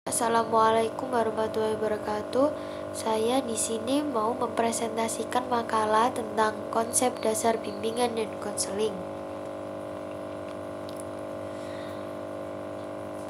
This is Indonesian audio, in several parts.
Assalamualaikum warahmatullahi wabarakatuh. Saya di sini mau mempresentasikan makalah tentang konsep dasar bimbingan dan konseling.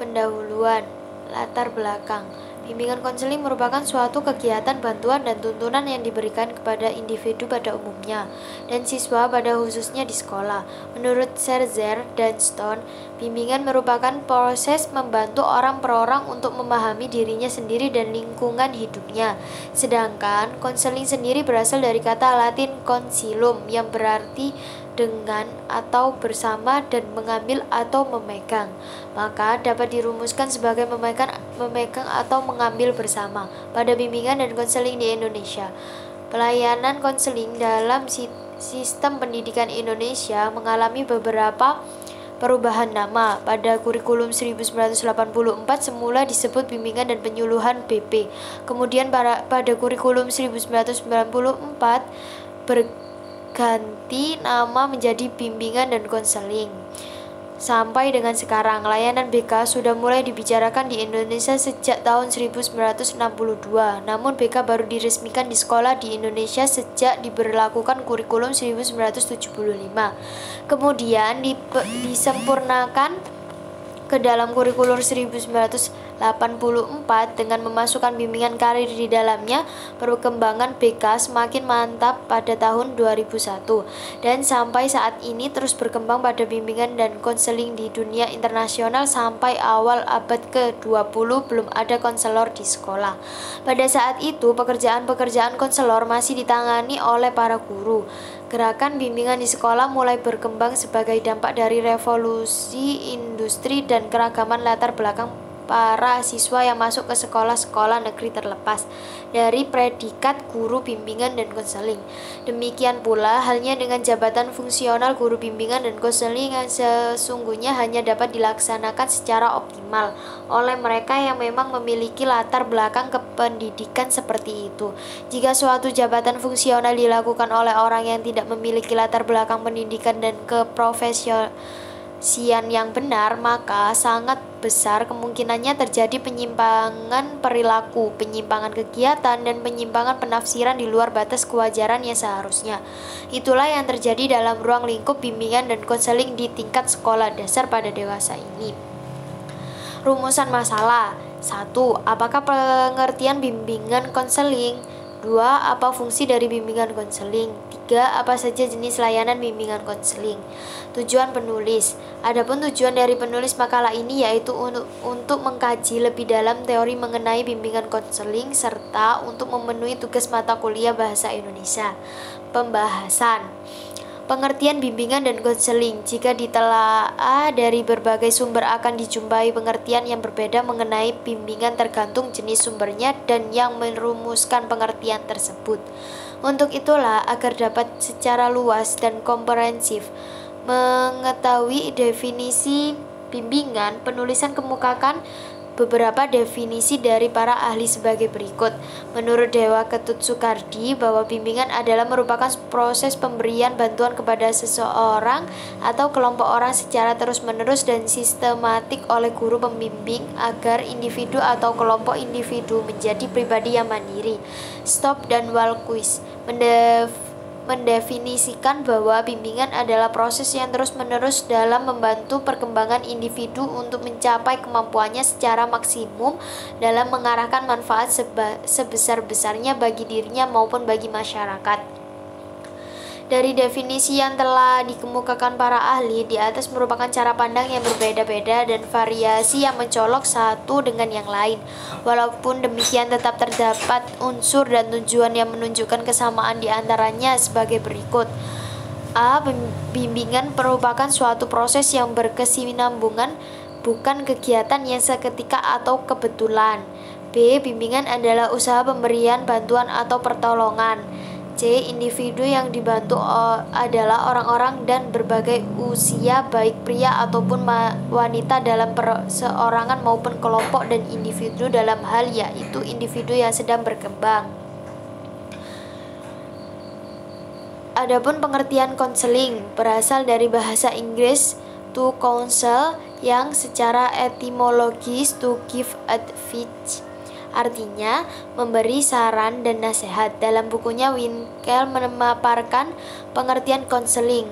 Pendahuluan, latar belakang. Bimbingan konseling merupakan suatu kegiatan bantuan dan tuntunan yang diberikan kepada individu pada umumnya dan siswa pada khususnya di sekolah. Menurut Scherzer dan Stone, bimbingan merupakan proses membantu orang per orang untuk memahami dirinya sendiri dan lingkungan hidupnya. Sedangkan konseling sendiri berasal dari kata Latin consilum yang berarti dengan atau bersama dan mengambil atau memegang. Maka dapat dirumuskan sebagai memegang atau mengambil bersama pada bimbingan dan konseling di Indonesia. Pelayanan konseling dalam sistem pendidikan Indonesia mengalami beberapa perubahan nama. Pada kurikulum 1984 semula disebut bimbingan dan penyuluhan BP. Kemudian pada kurikulum 1994 ganti nama menjadi bimbingan dan konseling. Sampai dengan sekarang, layanan BK sudah mulai dibicarakan di Indonesia sejak tahun 1962. Namun BK baru diresmikan di sekolah di Indonesia sejak diberlakukan kurikulum 1975. Kemudian disempurnakan ke dalam kurikulum 1984 dengan memasukkan bimbingan karir di dalamnya. Perkembangan BK semakin mantap pada tahun 2001 dan sampai saat ini terus berkembang pada bimbingan dan konseling di dunia internasional. Sampai awal abad ke-20 belum ada konselor di sekolah. Pada saat itu pekerjaan-pekerjaan konselor masih ditangani oleh para guru. Gerakan bimbingan di sekolah mulai berkembang sebagai dampak dari revolusi industri dan keragaman latar belakang para siswa yang masuk ke sekolah-sekolah negeri terlepas dari predikat guru bimbingan dan konseling. Demikian pula halnya dengan jabatan fungsional guru bimbingan dan konseling yang sesungguhnya hanya dapat dilaksanakan secara optimal oleh mereka yang memang memiliki latar belakang kependidikan seperti itu. Jika suatu jabatan fungsional dilakukan oleh orang yang tidak memiliki latar belakang pendidikan dan keprofesionalian yang benar, maka sangat besar kemungkinannya terjadi penyimpangan perilaku, penyimpangan kegiatan, dan penyimpangan penafsiran di luar batas kewajaran yang seharusnya. Itulah yang terjadi dalam ruang lingkup bimbingan dan konseling di tingkat sekolah dasar pada dewasa ini. Rumusan masalah. 1. Apakah pengertian bimbingan konseling? 2. Apa fungsi dari bimbingan konseling? 3. Apa saja jenis layanan bimbingan konseling? Tujuan penulis. Adapun tujuan dari penulis makalah ini yaitu untuk mengkaji lebih dalam teori mengenai bimbingan konseling serta untuk memenuhi tugas mata kuliah Bahasa Indonesia. Pembahasan. Pengertian bimbingan dan konseling. Jika ditelaah dari berbagai sumber akan dijumpai pengertian yang berbeda mengenai bimbingan tergantung jenis sumbernya dan yang merumuskan pengertian tersebut. Untuk itulah, agar dapat secara luas dan komprehensif mengetahui definisi bimbingan, penulisan kemukakan beberapa definisi dari para ahli sebagai berikut. Menurut Dewa Ketut Soekardi, bahwa bimbingan adalah merupakan proses pemberian bantuan kepada seseorang atau kelompok orang secara terus-menerus dan sistematik oleh guru pembimbing agar individu atau kelompok individu menjadi pribadi yang mandiri. Stop dan Walquist mendefinisikan bahwa bimbingan adalah proses yang terus-menerus dalam membantu perkembangan individu untuk mencapai kemampuannya secara maksimum dalam mengarahkan manfaat sebesar-besarnya bagi dirinya maupun bagi masyarakat. Dari definisi yang telah dikemukakan para ahli di atas merupakan cara pandang yang berbeda-beda dan variasi yang mencolok satu dengan yang lain. Walaupun demikian tetap terdapat unsur dan tujuan yang menunjukkan kesamaan di antaranya sebagai berikut. A. Bimbingan merupakan suatu proses yang berkesinambungan, bukan kegiatan yang seketika atau kebetulan. B. Bimbingan adalah usaha pemberian bantuan atau pertolongan. C. Individu yang dibantu adalah orang-orang dan berbagai usia, baik pria ataupun wanita dalam perseorangan maupun kelompok, dan individu dalam hal yaitu individu yang sedang berkembang. Adapun pengertian konseling berasal dari bahasa Inggris to counsel, yang secara etimologis to give advice, artinya memberi saran dan nasihat. Dalam bukunya, Winkel memaparkan pengertian konseling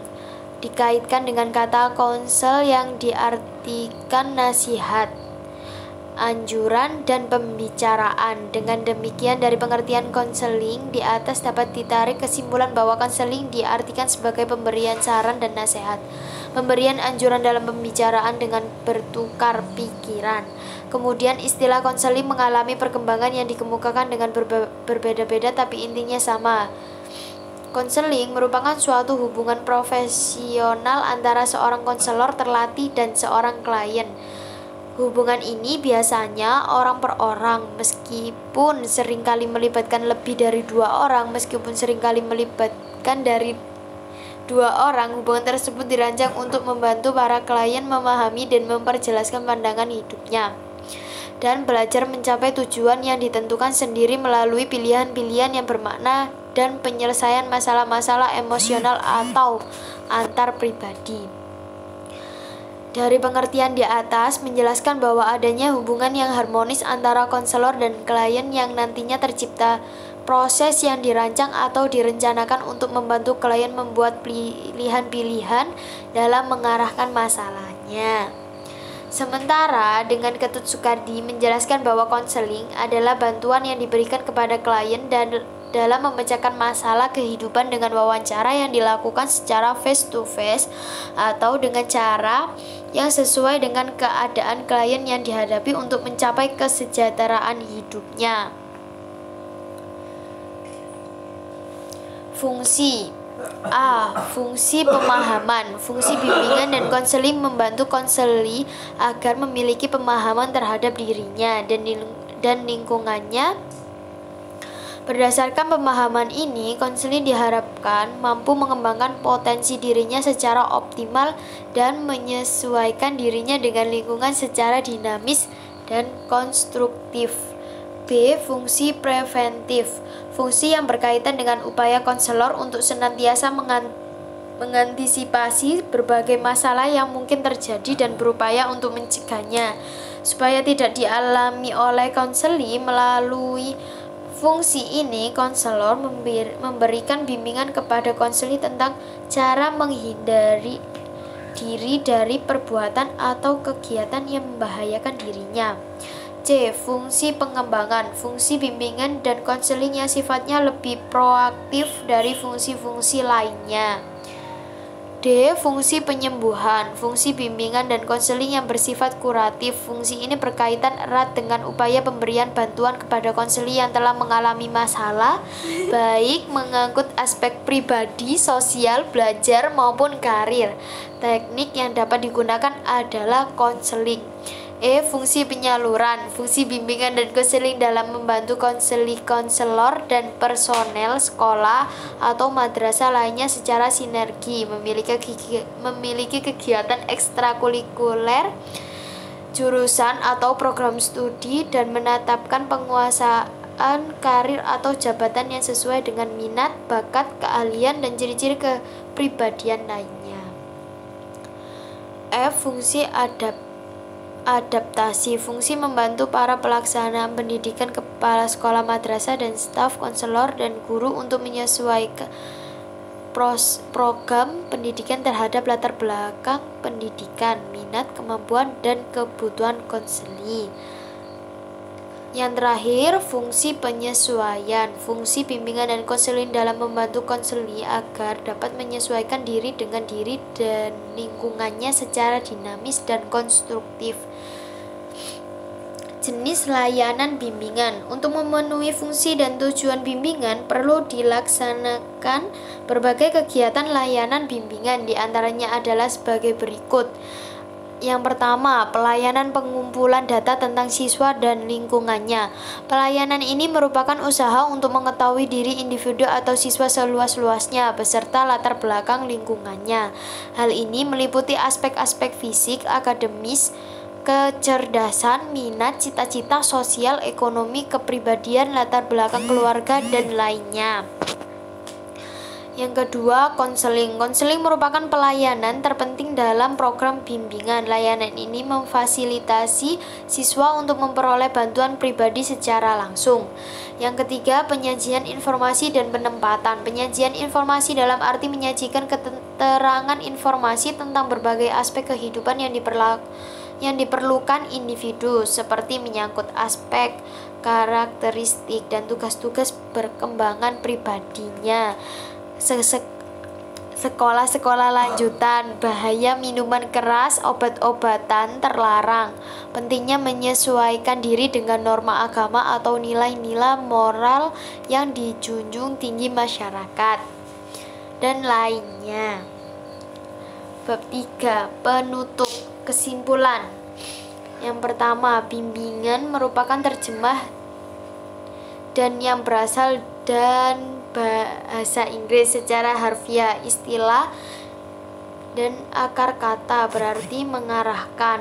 dikaitkan dengan kata counsel yang diartikan nasihat, anjuran, dan pembicaraan. Dengan demikian, dari pengertian konseling di atas dapat ditarik kesimpulan bahwa konseling diartikan sebagai pemberian saran dan nasihat, pemberian anjuran dalam pembicaraan dengan bertukar pikiran. Kemudian istilah konseling mengalami perkembangan yang dikemukakan dengan berbeda-beda tapi intinya sama. Konseling merupakan suatu hubungan profesional antara seorang konselor terlatih dan seorang klien. Hubungan ini biasanya orang per orang, meskipun seringkali melibatkan lebih dari 2 orang. Meskipun seringkali melibatkan dari 2 orang, hubungan tersebut dirancang untuk membantu para klien memahami dan memperjelaskan pandangan hidupnya dan belajar mencapai tujuan yang ditentukan sendiri melalui pilihan-pilihan yang bermakna dan penyelesaian masalah-masalah emosional atau antar pribadi. Dari pengertian di atas menjelaskan bahwa adanya hubungan yang harmonis antara konselor dan klien yang nantinya tercipta proses yang dirancang atau direncanakan untuk membantu klien membuat pilihan-pilihan dalam mengarahkan masalahnya. Sementara dengan Ketut Soekardi menjelaskan bahwa konseling adalah bantuan yang diberikan kepada klien dan dalam memecahkan masalah kehidupan dengan wawancara yang dilakukan secara face to face atau dengan cara yang sesuai dengan keadaan klien yang dihadapi untuk mencapai kesejahteraan hidupnya. Fungsi A. Fungsi pemahaman. Fungsi bimbingan dan konseling membantu konseli agar memiliki pemahaman terhadap dirinya dan lingkungannya. Berdasarkan pemahaman ini, konseling diharapkan mampu mengembangkan potensi dirinya secara optimal dan menyesuaikan dirinya dengan lingkungan secara dinamis dan konstruktif. B. Fungsi preventif. Fungsi yang berkaitan dengan upaya konselor untuk senantiasa mengantisipasi berbagai masalah yang mungkin terjadi dan berupaya untuk mencegahnya supaya tidak dialami oleh konseli. Melalui fungsi ini, konselor memberikan bimbingan kepada konseli tentang cara menghindari diri dari perbuatan atau kegiatan yang membahayakan dirinya. C. Fungsi pengembangan. Fungsi bimbingan dan konseling yang sifatnya lebih proaktif dari fungsi-fungsi lainnya. D. Fungsi penyembuhan. Fungsi bimbingan dan konseling yang bersifat kuratif. Fungsi ini berkaitan erat dengan upaya pemberian bantuan kepada konseli yang telah mengalami masalah, baik mengangkut aspek pribadi, sosial, belajar, maupun karir. Teknik yang dapat digunakan adalah konseling. E. Fungsi penyaluran. Fungsi bimbingan dan konseling dalam membantu konselor dan personel sekolah atau madrasah lainnya secara sinergi, memiliki kegiatan ekstrakurikuler, jurusan atau program studi, dan menetapkan penguasaan karir atau jabatan yang sesuai dengan minat, bakat, keahlian, dan ciri-ciri kepribadian lainnya. F. Fungsi adaptasi. Fungsi membantu para pelaksana pendidikan, kepala sekolah madrasah, dan staf konselor dan guru untuk menyesuaikan program pendidikan terhadap latar belakang pendidikan, minat, kemampuan, dan kebutuhan konseli. Yang terakhir, fungsi penyesuaian. Fungsi bimbingan dan konseling dalam membantu konseli agar dapat menyesuaikan diri dengan diri dan lingkungannya secara dinamis dan konstruktif. Jenis layanan bimbingan. Untuk memenuhi fungsi dan tujuan bimbingan perlu dilaksanakan berbagai kegiatan layanan bimbingan, diantaranya adalah sebagai berikut. Yang pertama, pelayanan pengumpulan data tentang siswa dan lingkungannya. Pelayanan ini merupakan usaha untuk mengetahui diri individu atau siswa seluas-luasnya beserta latar belakang lingkungannya. Hal ini meliputi aspek-aspek fisik, akademis, kecerdasan, minat, cita-cita, sosial, ekonomi, kepribadian, latar belakang keluarga, dan lainnya. Yang kedua, konseling. Konseling merupakan pelayanan terpenting dalam program bimbingan. Layanan ini memfasilitasi siswa untuk memperoleh bantuan pribadi secara langsung. Yang ketiga, penyajian informasi dan penempatan. Penyajian informasi dalam arti menyajikan keterangan informasi tentang berbagai aspek kehidupan yang diperlukan individu, seperti menyangkut aspek karakteristik dan tugas-tugas perkembangan pribadinya. Sekolah-sekolah lanjutan, bahaya minuman keras, obat-obatan terlarang. Pentingnya menyesuaikan diri dengan norma agama atau nilai-nilai moral yang dijunjung tinggi masyarakat, dan lainnya. Bab 3. Penutup. Kesimpulan. Yang pertama, bimbingan merupakan terjemah dan yang berasal dan bahasa Inggris secara harfiah. Istilah dan akar kata berarti mengarahkan,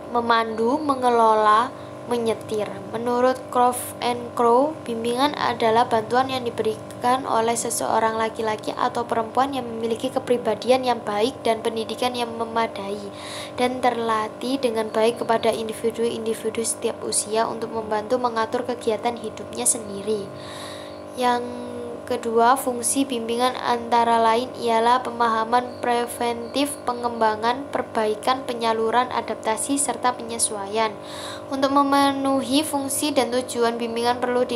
memandu, mengelola, menyetir. Menurut Croft and Crow, bimbingan adalah bantuan yang diberikan oleh seseorang laki-laki atau perempuan yang memiliki kepribadian yang baik dan pendidikan yang memadai dan terlatih dengan baik kepada individu-individu setiap usia untuk membantu mengatur kegiatan hidupnya sendiri. Yang kedua, fungsi bimbingan antara lain ialah pemahaman preventif, pengembangan, perbaikan, penyaluran, adaptasi, serta penyesuaian. Untuk memenuhi fungsi dan tujuan bimbingan perlu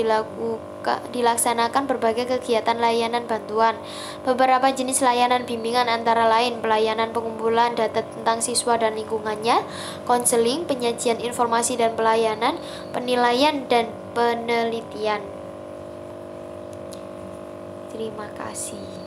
dilaksanakan berbagai kegiatan layanan bantuan. Beberapa jenis layanan bimbingan antara lain pelayanan pengumpulan data tentang siswa dan lingkungannya, konseling, penyajian informasi dan pelayanan, penilaian dan penelitian. Terima kasih.